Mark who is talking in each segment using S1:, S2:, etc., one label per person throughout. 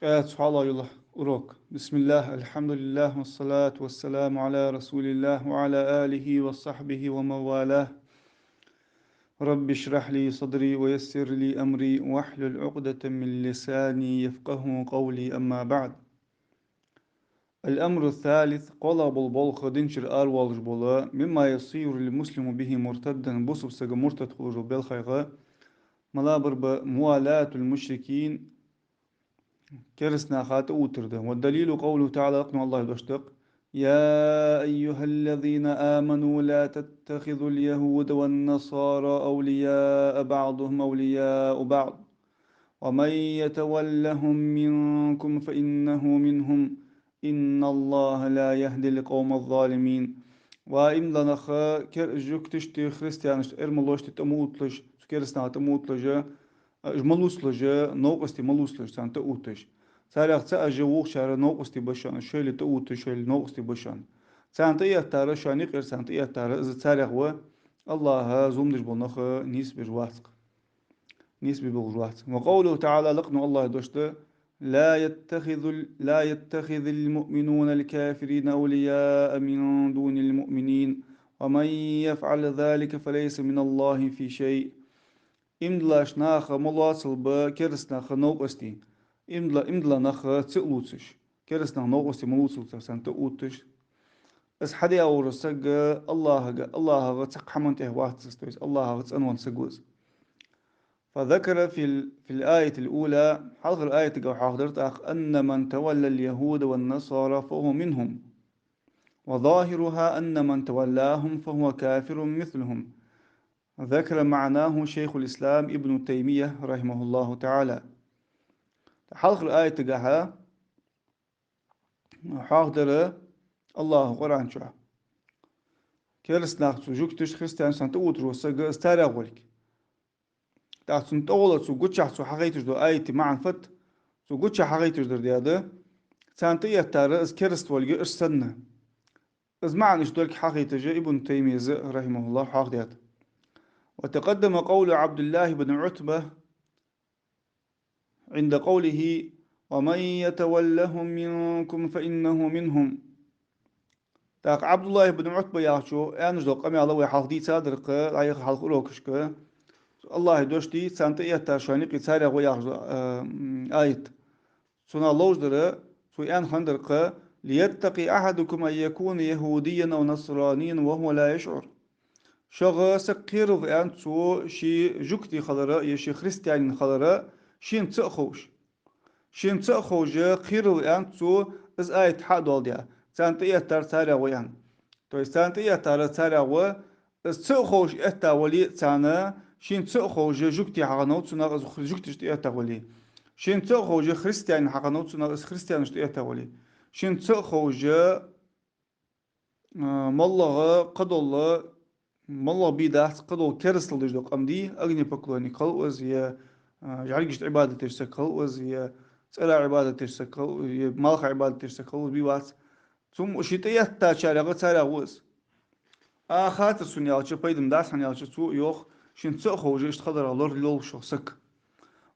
S1: سبحان الله يلا أروك بسم الله الحمد لله والصلاة والسلام على رسول الله وعلى آله وصحبه ومن والاه. رب اشرح لي صدري ويسر لي أمري واحلل عقدة من لساني يفقه قولي أما بعد. الأمر الثالث قلب البلخ دينشر آل والجبولا مما يصير المسلم به مرتدا بصب سج مرتد خرج بالخيغة ملابر بموالاة المشركين كرسنا خات أوترده والدليل قوله تعالى أقنع الله يدشتق يا أيها الذين آمنوا لا تتخذوا اليهود والنصارى أولياء بعضهم أولياء بعض ومن يتولهم منكم فإنه منهم إن الله لا يهدي القوم الظالمين وإن لنخ كرجك تشتي خريستيانش إرملوش تموتلش كرسنا تموتلش ملوسلج نوقستي ملوسلج سانتا أوتش سارع تأجي ووخشار نوقستي بشان شيل تأوتش شيل نوقستي بشان سانتا يهتار شاني غير سانتا يهتار إذا سارع هو الله زومدش بنخ نسبة جواتق نسبة بجواتق وقوله تعالى لقنا الله دوشت لا يتخذ المؤمنون الكافرين أولياء من دون المؤمنين ومن يفعل ذلك فليس من الله في شيء إمدلاش ناخ ملاصل ب كرسناخ نوقستي إمدلا ناخ تقلوتش كرسناخ نوقستي ملوصل سان تقوتش بس حدي أورسج الله تقحمنته واتستويس الله تسأنون سجوز فذكر في الآية الأولى حلق الآية جو حضرت أن من تولى اليهود والنصارى فهو منهم وظاهرها أن من تولاهم فهو كافر مثلهم ذكر معناه شيخ الإسلام ابن تيمية رحمه الله تعالى حلق الآية تجاها حاضر الله قرآن شو كيرس ناخت جوك تش خريستيان سانت أوترو سجى استارا غولك تاعتون تولد سو جوتش سو حقيتش دو آية معن فت سو جوتش حقيتش در دياده سانت يتار اس كيرست ولج اس سنة از معنش دولك حقيتش ابن تيمية رحمه الله حق ديات وتقدم قول عبد الله بن عتبة عند قوله ومن يتولهم منكم فإنه منهم تاق عبد الله بن عتبة ياشو أنج دو قمي الله ويحق دي صادرق لا يخلق لوكشك الله دوشتي سانتا يتا شاني قيساريا وياخ آيت سنا لوجدر سو أن خندرق ليتقي أحدكم أن يكون يهوديا أو نصرانيا وهو لا يشعر شغ سقير أن سو شي جوكتي خلرا يشي خريستيان خلرا شين تأخوش شين تأخوش قير أن سو إز آيت حق دول ديا سانتا يتا ساريا ويان تو سانتا يتا ساريا و إز تأخوش إتا ولي سانا شين تأخوش جوكتي حقنوت سنا جوكتي إتا ولي شين تأخوش خريستيان حقنوت سنا إز خريستيان إتا ولي شين تأخوش مالله قدول مالله بيداس قدول كرسل دجدق أمدي أغني بكلوني قل وزي جعلقش عبادة تشتكل وزي سألا عبادة تشتكل مالخ عبادة تشتكل بيوات ثم شيطية تاشارة تارا وز آخات السنيال شبيدم داس حنيال شتو يوخ شين تأخوش اشتخضر الله لول شخصك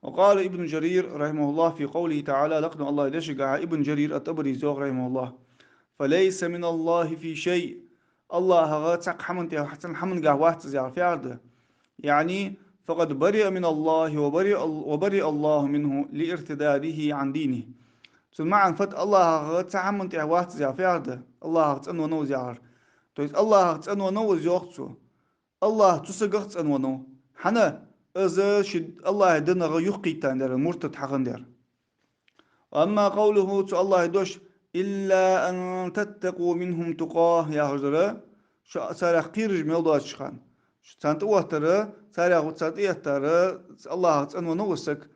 S1: وقال ابن جرير رحمه الله في قوله تعالى لقد الله يدشق ابن جرير الطبري زوغ رحمه الله فليس من الله في شيء الله غاتق حمن حسن حمن قهوات زيار في عرضه يعني فقد برئ من الله وبرئ الله منه لارتداده عن دينه ثم عن فت الله غاتق حمن قهوات زيار في عرضه الله غاتق أنو نو زيار تويس الله غاتق أنو نو زيوغتو الله تسقط أنو نو حنا إذا شد الله دنا يقي تندر مرتد حقن در أما قوله تو الله دوش إلا أن تتقوا منهم تقاه يا هجرة سارع قيرج ميلدو أشخان سانت واترة سارع سانت إيهترة الله تسأنو نوسك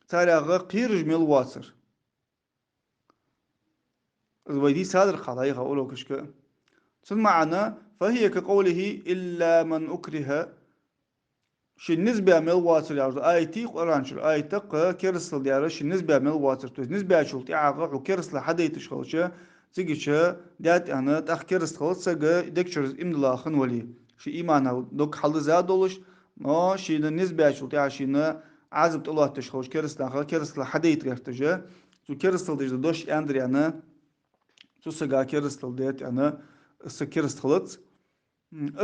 S1: سارع قيرج ميل واسر الويدي سادر خلايا أولو كشك ثم معنا فهي كقوله إلا من أكره شي نسبة ميل واتر يا رجل آيتي قرآن شو آية كرسل ديارة شي نسبة ميل واتر توز نسبة شو تعاقة وكرسل حدا يتشخلش تيجي دات أنا تأخ كرسل خلص سجى دكتورز إملا خن ولي شي إيمانه دوك حل زاد دولش ما شي نسبة شو تعا شي عزبت الله تشخلش كرسل آخر كرسل حدا يتغرتجه zu kerstel dich dosh andriana zu saga kerstel det ana sa kerstelt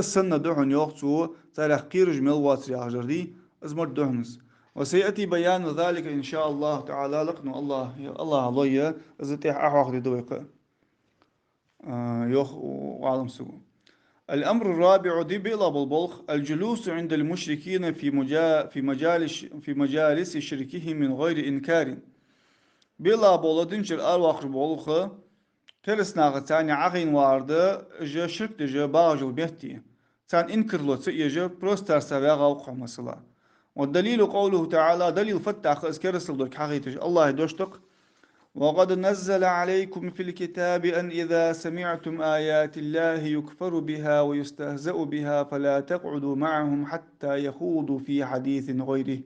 S1: السنة دهن يوقتو تاريخ قيرج ملوات يا جردي ازمر دهنس وسيأتي بيان ذلك إن شاء الله تعالى لقنا الله الله عليا ازتيح أحواق دويقة يوخ وعالم سوق الأمر الرابع دي بيلا بالبلخ الجلوس عند المشركين في مجالس شركهم من غير إنكار بيلا بولدنجر أرواح بولخ تلسنا تاني عقين وارد جا شرك جا باجل بيتي تان انكرلو تسيجا بروستار سابقا وقع مثلا والدليل قوله تعالى دليل فتح اسكرسل دوك حقيتش الله دوشتق وقد نزل عليكم في الكتاب أن إذا سمعتم آيات الله يكفر بها ويستهزأ بها فلا تقعدوا معهم حتى يخوضوا في حديث غيره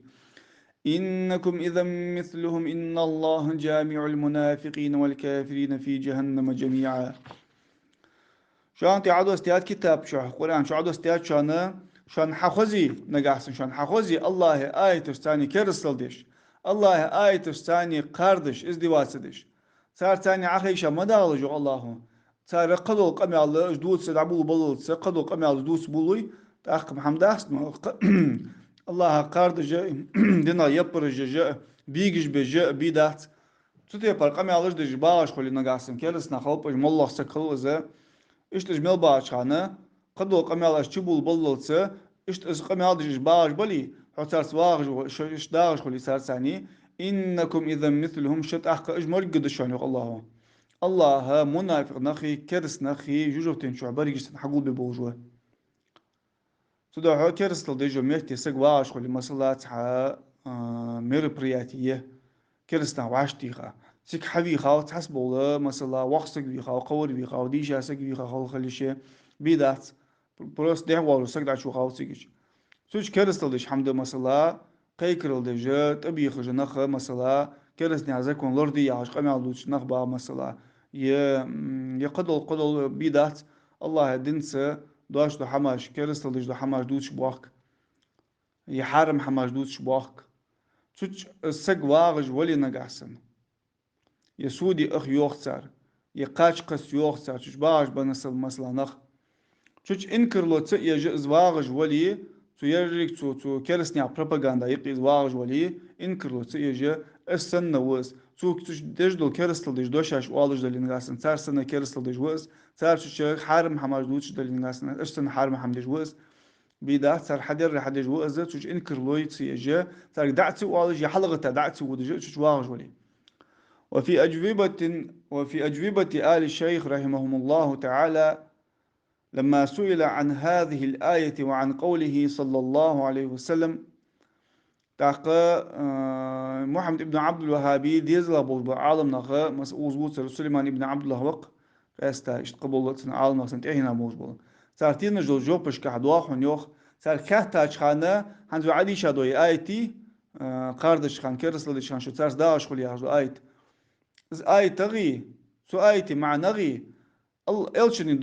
S1: إنكم إذا مثلهم إن الله جامع المنافقين والكافرين في جهنم جميعا شان تعدو استياد كتاب شو قرآن شو عدو استياد شان حخزي نجاحسن شان حخزي الله آية تستاني كرسل ديش الله آية تستاني قاردش ازدواج صار تاني عخيشة مدالجو الله صار قدو قمي الله جدود سدعبول بلول قدو قمي الله جدود بولوي تأخ محمد أحسن الله قاردج دينا يبرج بيجش بيدات تتي قمي الله جدج باش خلي نجاحسن كرس نخلب مالله سكرو إذا إشت إجمال باش خانة قدو قميال أشتبول بللتسا إشت إز قميال ديش باش بلي حتى سواغ إش داغش خلي سار ثاني إنكم إذا مثلهم شت أحق إجمال قدش الله الله منافق نخي كرس نخي جوجوتين شو عباري جستن حقول ببوجوه تدو هو كرس تلديجو ميحتي سقواش خلي مسلات ميربرياتية كرسنا واشتيخا سيك حبي خاو تحسبوا مثلا وقسك بي خاو قور بي خاو ديشا سك بي خاو خليشة بيدات بروس ده والو سك دا شو خاو سيكش سوش كرستل ديش حمد مثلا قيكرل ديش تبي خج نخ مثلا كرسني عزكون لوردي يعش قمي علوش نخ با مثلا ي يقدل بيدات الله دنسى داش دو حماش كرستل ديش دو حماش دوتش بواك يحرم حماش دوتش بواك سوش السق واغج ولي نقحسن يسودي أخ يوخسر يقاش قس يوخسر شوش باش بنسل مثلا نخ شوش إنكر لو تس يجي زواغج ولي تو يريك تو كرسني بروباغندا يقي زواغج ولي إنكر لو تس يجي السنة وز توش دجدل كرسل دج دوشاش والج دل نغاسن صار سنة كرسل دج وز صار شوش حارم حماج دوش دل نغاسن اشتن حارم حمدج وز بيدا صار حدر حدج وز شوش إنكر لو تس يجي صار دعتي والج يحلقة دعتي ودج شوش واغج ولي وفي أجوبة آل الشيخ رحمهم الله تعالى لما سئل عن هذه الآية وعن قوله صلى الله عليه وسلم تاق محمد بن عبد الوهابي ديزل عالم نخا مسؤول سليمان بن عبد الوهاب فاستا قبول عالم نخا انتهينا موجبول سارتين جل جوبش كحدواخ ونيوخ سار كهتاج خانه هنزو عدي شادوي آيتي قاردش خان كرسل شان شو تارس داش خلي آيت آي تغي سو آيتي مع نغي إلشني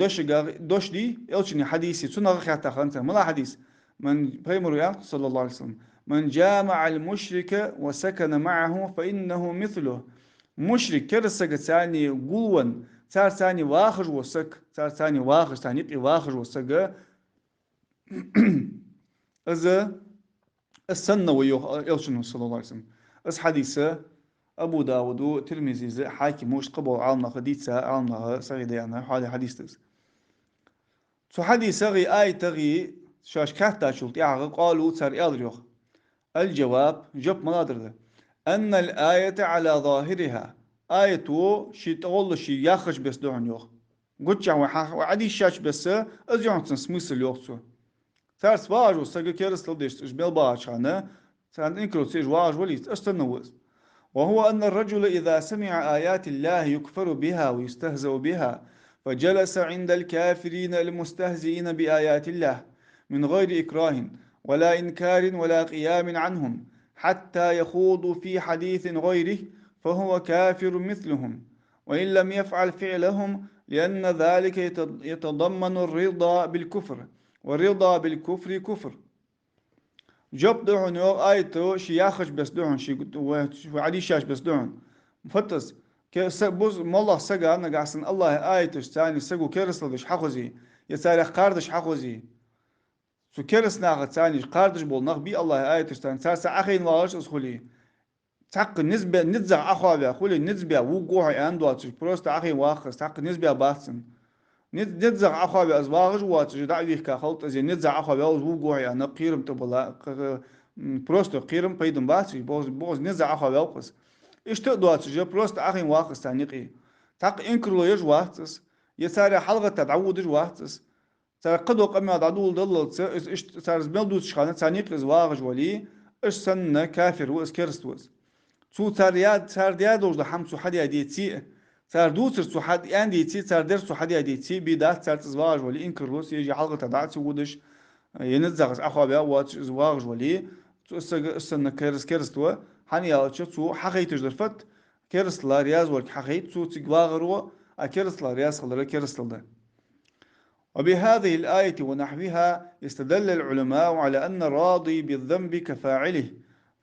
S1: دوش دي إلشني حديثي سو نغي حتى خانتا ملا حديث من بيمر يا صلى الله عليه وسلم من جامع المشرك وسكن معه فإنه مثله مشرك كرسك ثاني قلوا صار ثاني واخر وسك صار ثاني واخر ثاني يبقي واخر وسك إذا السنة ويوه إلشني صلى الله عليه وسلم إس حديثة أبو داود وترمذي حاكم مش قبل عالنا خديثة عالنا صغيرة يعني هذا حديث تز سو حديث صغي آي تغي شاش كهتا شلت يعني قالوا تر أدريخ الجواب جب منادر أن الآية على ظاهرها آية شي تقول شي ياخش بس دهن يوخ قلت وعدي شاش بس أزيون تنسميس اليوخ سو ثالث واجو سجل كيرس لديش إجمال باش أنا سان إنكرو تيج واج وليت أستنوز وهو أن الرجل إذا سمع آيات الله يكفر بها ويستهزأ بها فجلس عند الكافرين المستهزئين بآيات الله من غير إكراه ولا إنكار ولا قيام عنهم حتى يخوضوا في حديث غيره فهو كافر مثلهم وإن لم يفعل فعلهم لأن ذلك يتضمن الرضا بالكفر والرضا بالكفر كفر جب دهن يو آيتو شي ياخش بس دهن شي وعدي شاش بس دهن فتس بوز مالله سجا أنا قاعسن الله آيتش ثاني سجو كرسلدش حخوزي يسارح قاردش حخوزي سو كرس ناخد ثاني قاردش بول ناخ بي الله آيتش ثاني ساسا أخين واش أسخلي تحق نسبة نتزع أخوة بيا خلي نسبة وقوع عندو بروست أخي واخس تحق نسبة باسن نتزع أخوة بيا أزواج واتش دعوي كخلط زي نتزع أخوة بيا وقوع أنا قيرم تبلا بروست قيرم بيدم باسي بوز نتزع أخوة بيا وقس إيش تقدر تجي بروست أخي واخس تانيقي تحق إنكرلو يج واحتس يساري حلقة تعود يج واحتس سار قدو قمي عدول ضل إيش سار زبل دوت شخانة تانيق زواج ولي إيش سنة كافر وإس كرستوس سو تار دياد وجد حم سو حد يديتي تار دوتر سو حد يديتي تار در سو حد يديتي بيدات تار زواج ولي إنكرلوس يجي حلقة تدعت ودش ينزغ أخوة بيا وات زواج ولي سنة كرستوا حني على شو حقيقة جرفت كرست لا رياض ولك حقيقة سو تجواغرو أكرست لا رياض خلرا كرست ده. وبهذه الآية ونحوها استدل العلماء على أن الراضي بالذنب كفاعله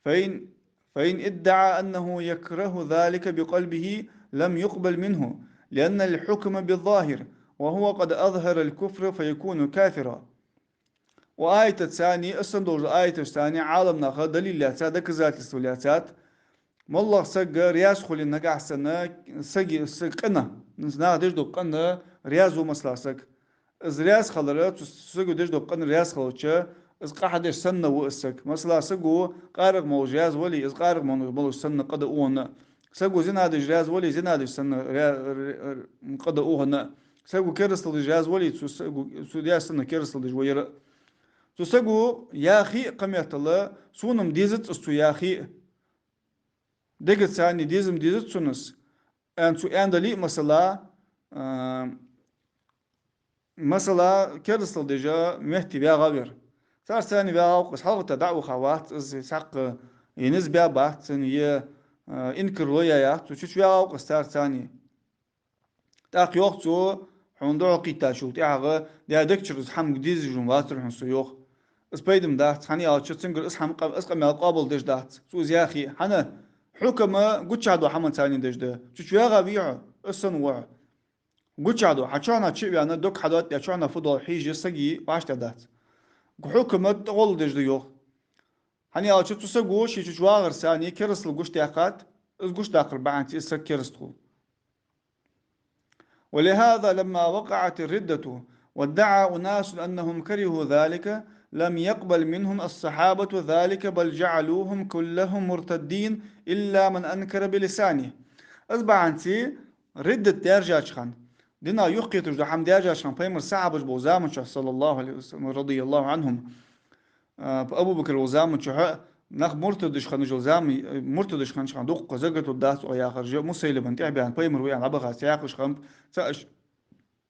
S1: فإن فإن ادعى أنه يكره ذلك بقلبه لم يقبل منه لأن الحكم بالظاهر وهو قد أظهر الكفر فيكون كافرا. وآية الثانية الصندوق آية الثانية عالم ناخذ دليل لاتات ذات السولياتات والله سجى رياس خلي نجح سنة سجي سقنا نزنا دجدو قنا رياز ومسلاسك از رياس خلرت سجو دجدو قنا رياس خلوتشا از قحدش سنة واسك مسلاسجو قارق موجاز ولي از قارق مولو سنة قد اونا سجو زنا دج رياز ولي زنا دج سنة قد اونا سجو كرسل دج رياز ولي سو رياس سنة كرسل دج وير تسجو يا أخي قمية الله سونم ديزت استو يا أخي دقت ثاني ديزت سونس أن سو أندلي مثلا مثلا كرسل دجا مهتي بيا غبر صار ثاني بيا وقس حلقة دعوة خوات إز ساق ينز بيا بحت ثاني إنكر لويا يا تشوف بيا وقس صار ثاني تاق يوقتو حندو قيتا شو تاعه ده دكتور حم ديز جنواتر حنسو يوق سبيدم دات حني أو تشتنقل اسحم اسقم قابل دش دات سوز يا أخي حنا حكمة قد شادو حمن ثاني دش ده شو يا غبيع السن وع قد شادو حشانا تشي أنا دك حدات يا شانا فضل حيج يسقي باش دات حكمة تقول دش ده يوخ حني أو تشتسقو شو غير ثاني كرسل قش تاقات قش داخل بعد يسك كرسل. ولهذا لما وقعت الردة وادعى أناس أنهم كرهوا ذلك لم يقبل منهم الصحابة ذلك بل جعلوهم كلهم مرتدين إلا من أنكر بلسانه. أصبح أنتي ردة يرجع شخان دينا يحكي تجد حمد يرجع شخان فيمر صحابة بوزام صلى الله عليه وسلم رضي الله عنهم أبو بكر وزام شح نخ مرتدش خان جلزام مرتدش خان شخان دوق زقت الداس ويا خرج مسيلم تعبي عن فيمر ويا عبغا سياقش خان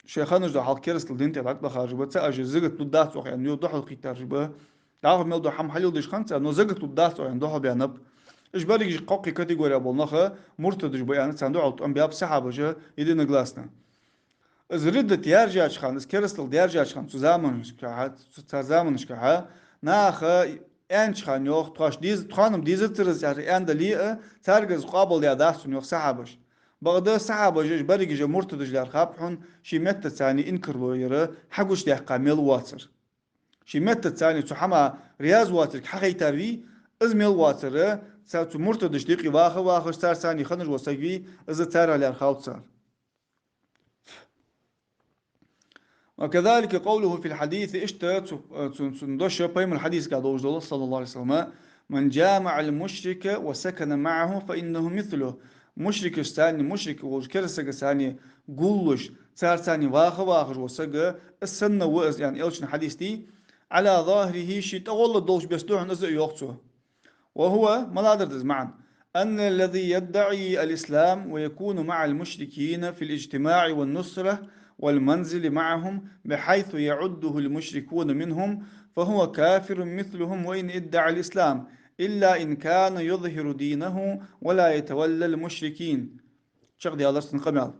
S1: شيخانش ده حال كيرس لدين تبعت بخارج بتسأج زقت للدات وخ يعني يوضح القتار جبه تعرف ميل ده حم حلو دش خمسة إنه زقت للدات وخ عنده بيانب إيش بالك يجي قاقي كاتيجوري أبو نخا مرتد جبه يعني سندو عط أم بياب سحابة جه يدين جلاسنا إذا ردت يرجع خان إذا كيرس لد يرجع خان تزامنش كحات تزامنش كحا ناخا أنش خان يوخ تخاش ديز تخانم ديز ترز يعني أن دليل ترجز قابل يا داس يوخ سحابش بغدا صحابة جيش بريج جا مرتدج لار خابحون شي متى ثاني انكر لو يرى حقوش ده قامل واتر شي متى ثاني تحما رياض واتر حقي تري ازميل واتر ساتو مرتدج دقي واخ ستار ثاني خنج وسقي از ترى لار خالد صار. وكذلك قوله في الحديث اشتى سندوش بيم الحديث قال الله صلى الله عليه وسلم من جامع المشرك وسكن معه فإنه مثله مشرك ثاني مشرك وكرسك ثاني قولش صار ثاني واخر وسجى السنة وإز يعني إلشن حديث دي على ظاهره شيء تقول دوش بيستوح نزق يوقته وهو ما لا معا أن الذي يدعي الإسلام ويكون مع المشركين في الاجتماع والنصرة والمنزل معهم بحيث يعده المشركون منهم فهو كافر مثلهم وإن ادعى الإسلام إلا إن كان يظهر دينه ولا يتولى المشركين. شغل الله سنقمل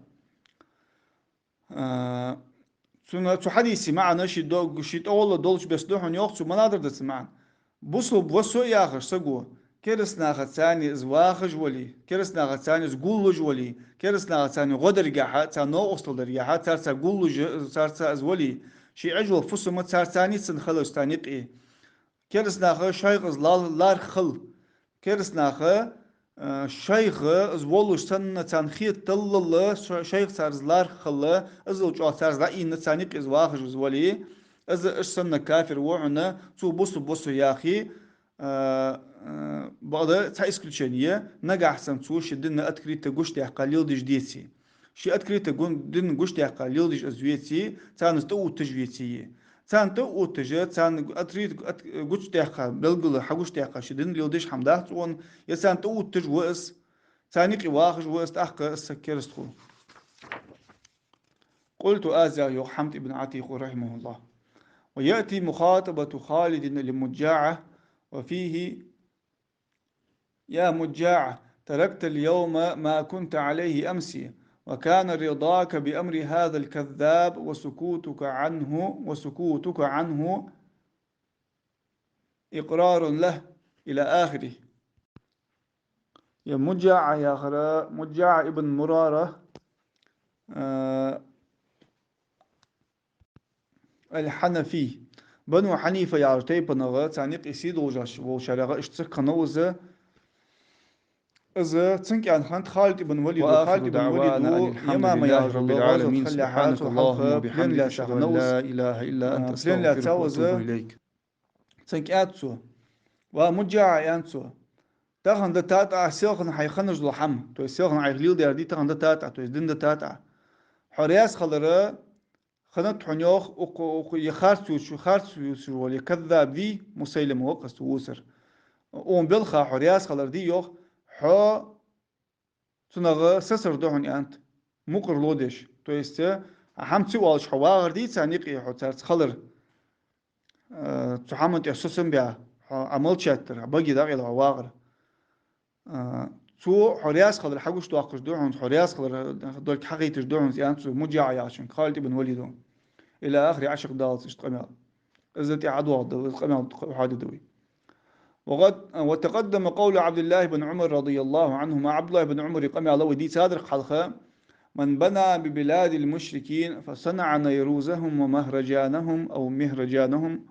S1: سنة حديثي معنا شيء أول دولش بس دوحن يوقت ما نقدر تسمعن بوصل بوصل يا آخر سجوا كرس ناخد ثاني إز واخج ولي كرس ناخد ثاني إز قولج ولي كرس ناخد ثاني غدر جاحة ثاني نو أصل در جاحة صار صار قولج صار صار إز ولي شي عجوة فصمت صار ثاني سن خلص ثاني قي كرس ناخد شيخ إز لار خل كرس ناخد شيخ إز ولج سن ثان خيط تل الله شيخ صار إز لار خل إز وجو صار زعين ثاني إز واخج إز ولي إز إيش سن كافر وعنا تو بص يا أخي بعض تا исключение نجح سمسو شدنا أتكري تجوش تحقليل ديش ديتي شي أتكري تجون دين جوش تحقليل ديش أزويتي تان استو تجويتي تان تو تج تان أتري جوش تحقل بلغل حجوش تحقل شدنا ليل ديش حمدات وان يسان تو تج وإس تاني قواخج وإس تحقق السكرستخو قلت آزا يو حمد ابن عتيق رحمه الله ويأتي مخاطبة خالد لمجاعة وفيه يا مجاع تركت اليوم ما كنت عليه أمس وكان رضاك بأمر هذا الكذاب وسكوتك عنه إقرار له إلى آخره. يا مجاع يا خرا مجاع ابن مرارة الحنفي بنو حنيفة يا رتي بنغا تانيق يسيد وشارغا اشتسك نوزة إذا تنك عن خالد خالد بن وليد وآخر دعوانا أن الحمد لله رب العالمين سبحانك اللهم وبحمدك أشهد أن لا إله إلا أنت أستغفرك وأتوب إليك تنك أتسو ومجاع ينسو تاخن ده تاتا سيخن حيخنج لحم تو سيخن عيغليل دي دي تاخن ده تاتا تو دين ده تاتا حرياس خلره خنت حنيوخ يخارسو شو خارسو شو ولي كذاب دي مسيلم وقس ووسر بالخا حرياس خلر دي يوخ حو تنغ سسر دهن أنت مقر لودش تو است هم تي والش حواغر دي تانيقي حو تارت خلر تحمد يحسسن بها عمل شاتر باقي داغي الحواغر تو حرياس خلر حقوش تواقش دهن حرياس خلر دول حقيتش دهن زيان تو مجاع ياشن خالد بن وليد إلى آخر عشق دالس اشتقمال إذا تي عدوى قمال حادثوي وتقدم قول عبد الله بن عمر رضي الله عنهما عبد الله بن عمر قام على ودي سادر حلقة من بنى ببلاد المشركين فصنع نيروزهم ومهرجانهم أو مهرجانهم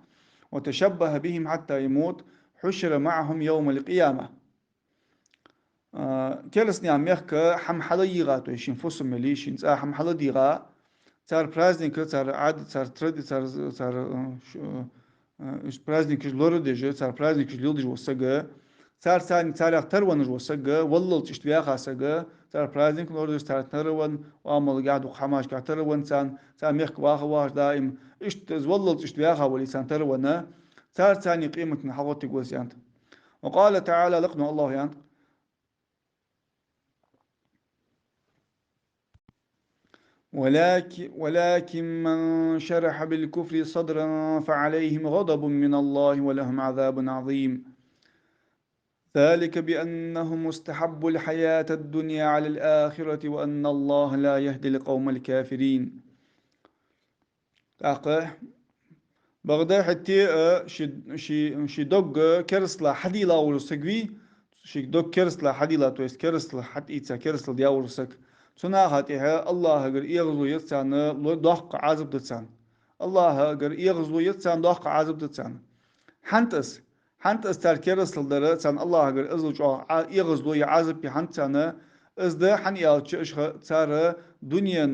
S1: وتشبه بهم حتى يموت حشر معهم يوم القيامة. كلس نعم يحكى حم حلا يغا تويشين فصل مليشين حم حلا ديغا صار برازنيك صار عاد صار ترد صار برازنيك لوردج صار برازنيك لودج وسجى صار ثاني صار أكتر ونج وسجى والله تشتبيه خاسجى صار برازنيك لوردج صار ترون وعمل قاعد وخماش قاعد ترون صار ميخ واخ دائم والله تشتبيه خاولي صار ترونا صار ثاني قيمة نحوت جوز يانت وقال تعالى لقنا الله يانت ولكن من شرح بالكفر صدرا فعليهم غضب من الله ولهم عذاب عظيم ذلك بأنهم استحبوا الحياة الدنيا على الآخرة وأن الله لا يهدي القوم الكافرين. بغدا حتى شي دوغ كرسلا حديلا ورسقوي شي دوغ كرسلا حديلا تويس كرسلا حتى إيتسا كرسلا دياورسك سنا هاتها الله أجر يغزو يتسان ضحك عازب دتسان الله أجر يغزو يتسان ضحك عازب دتسان حنتس تار كرسل در سان الله أجر أزوج يغزو يعازب بحنتسان إزده حن يالش إش تار دنيا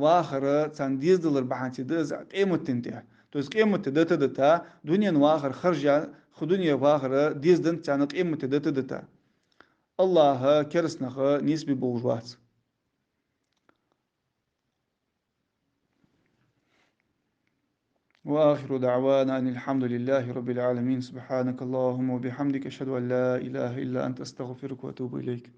S1: واخرة سان ديز دلر بحنتي دز قيمة تنتهي توس قيمة دتا دتا دنيا واخر خرجا خدنيا واخرة ديز دن سان قيمة دتا دتا الله كرسنخ نسبي بوجوات. وآخر دعوانا أن الحمد لله رب العالمين سبحانك اللهم وبحمدك أشهد أن لا إله إلا أنت أستغفرك وأتوب إليك.